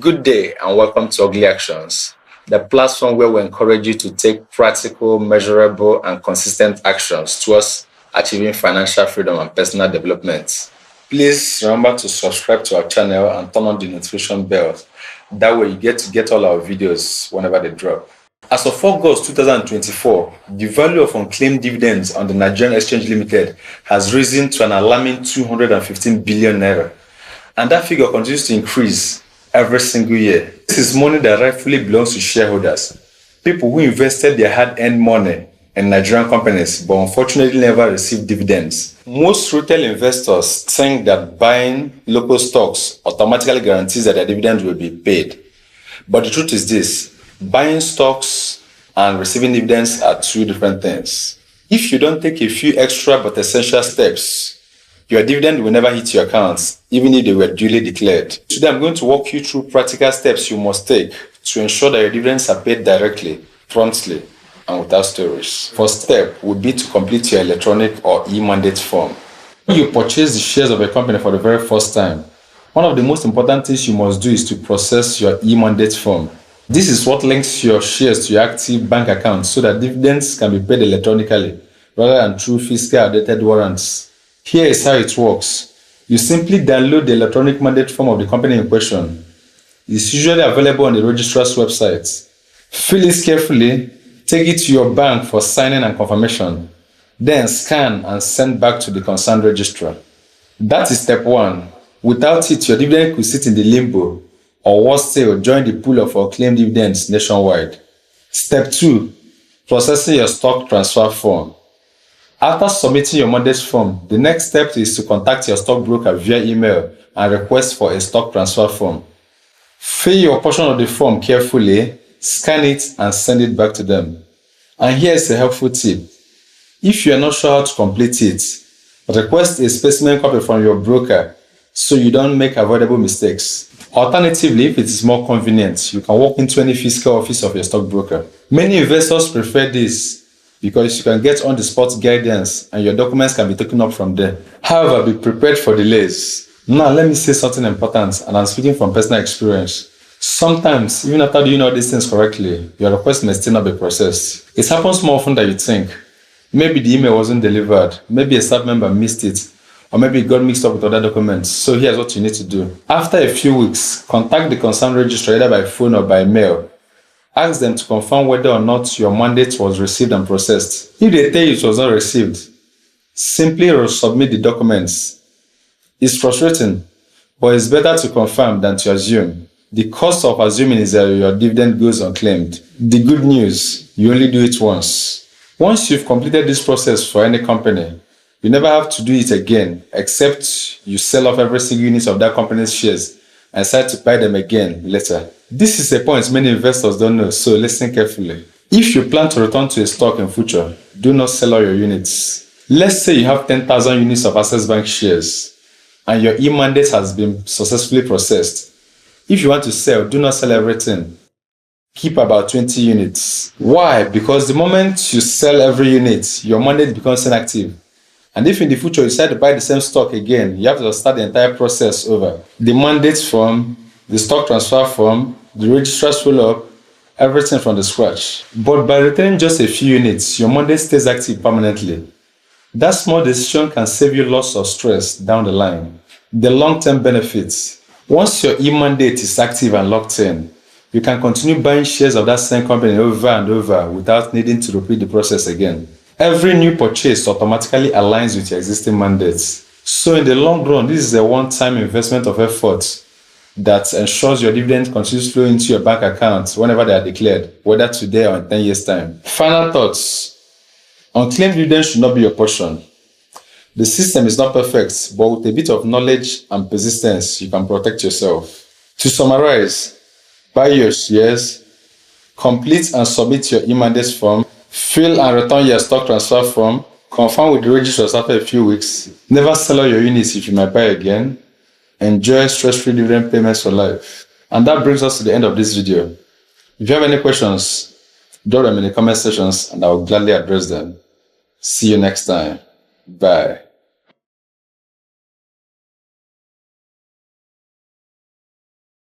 Good day and welcome to Ugly Actions, the platform where we encourage you to take practical, measurable, and consistent actions towards achieving financial freedom and personal development. Please remember to subscribe to our channel and turn on the notification bell. That way you get to get all our videos whenever they drop. As of August 2024, the value of unclaimed dividends on the Nigerian Exchange Limited has risen to an alarming 215 billion naira. And that figure continues to increase every single year. This is money that rightfully belongs to shareholders, people who invested their hard-earned money in Nigerian companies but unfortunately never received dividends. Most retail investors think that buying local stocks automatically guarantees that their dividends will be paid. But the truth is this: buying stocks and receiving dividends are two different things. If you don't take a few extra but essential steps, your dividend will never hit your accounts, even if they were duly declared. Today, I'm going to walk you through practical steps you must take to ensure that your dividends are paid directly, promptly, and without stories. First step would be to complete your electronic or e-mandate form. When you purchase the shares of a company for the very first time, one of the most important things you must do is to process your e-mandate form. This is what links your shares to your active bank account so that dividends can be paid electronically rather than through fiscal outdated warrants. Here is how it works. You simply download the electronic mandate form of the company in question. It's usually available on the registrar's website. Fill it carefully, take it to your bank for signing and confirmation, then scan and send back to the concerned registrar. That is step one. Without it, your dividend could sit in the limbo, or worse still, join the pool of unclaimed dividends nationwide. Step two, processing your stock transfer form. After submitting your mandate form, the next step is to contact your stockbroker via email and request for a stock transfer form. Fill your portion of the form carefully, scan it, and send it back to them. And here's a helpful tip. If you are not sure how to complete it, request a specimen copy from your broker so you don't make avoidable mistakes. Alternatively, if it is more convenient, you can walk into any physical office of your stockbroker. Many investors prefer this because you can get on-the-spot guidance and your documents can be taken up from there. However, be prepared for delays. Now, let me say something important, and I'm speaking from personal experience. Sometimes, even after doing all these things correctly, your request may still not be processed. It happens more often than you think. Maybe the email wasn't delivered, maybe a staff member missed it, or maybe it got mixed up with other documents. So here's what you need to do. After a few weeks, contact the concerned registrar either by phone or by mail. Ask them to confirm whether or not your mandate was received and processed. If they tell you it was not received, simply resubmit the documents. It's frustrating, but it's better to confirm than to assume. The cost of assuming is that your dividend goes unclaimed. The good news, you only do it once. Once you've completed this process for any company, you never have to do it again, except you sell off every single unit of that company's shares and decide to buy them again later. This is a point many investors don't know, so listen carefully. If you plan to return to a stock in future, do not sell all your units. Let's say you have 10,000 units of Access Bank shares and your e-mandate has been successfully processed. If you want to sell, do not sell everything. Keep about 20 units. Why? Because the moment you sell every unit, your mandate becomes inactive. And if in the future you decide to buy the same stock again, you have to start the entire process over. The mandate form, the stock transfer form, the registrar's follow-up, everything from the scratch. But by retaining just a few units, your mandate stays active permanently. That small decision can save you lots of stress down the line. The long-term benefits. Once your e-mandate is active and locked in, you can continue buying shares of that same company over and over without needing to repeat the process again. Every new purchase automatically aligns with your existing mandates. So in the long run, this is a one-time investment of effort that ensures your dividend continues flowing into your bank account whenever they are declared, whether today or in 10 years' time. Final thoughts. Unclaimed dividends should not be your portion. The system is not perfect, but with a bit of knowledge and persistence, you can protect yourself. To summarize, buy your shares, complete and submit your e-mandate form, fill and return your stock transfer form, confirm with the registrars after a few weeks, never sell all your units if you might buy again, enjoy stress-free dividend payments for life. And that brings us to the end of this video. If you have any questions, drop them in the comment sections and I will gladly address them. See you next time. Bye.